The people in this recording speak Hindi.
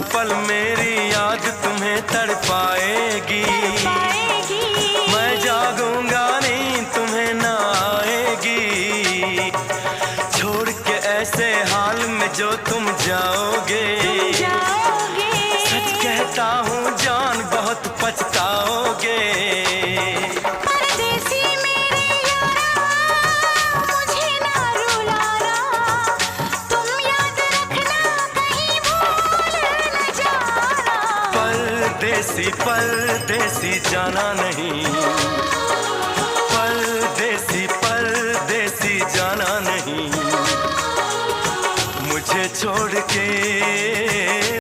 पल मेरी याद तुम्हें तड़पाएगी। मैं जागूंगा नींद तुम्हें ना आएगी। छोड़ के ऐसे हाल में जो तुम जाओगे, सच कहता हूँ जान बहुत पछताओगे। परदेसी मेरे यारा, मुझे ना रुलाना, तुम याद रखना कहीं भूल न जाना। परदेसी परदेसी जाना नहीं।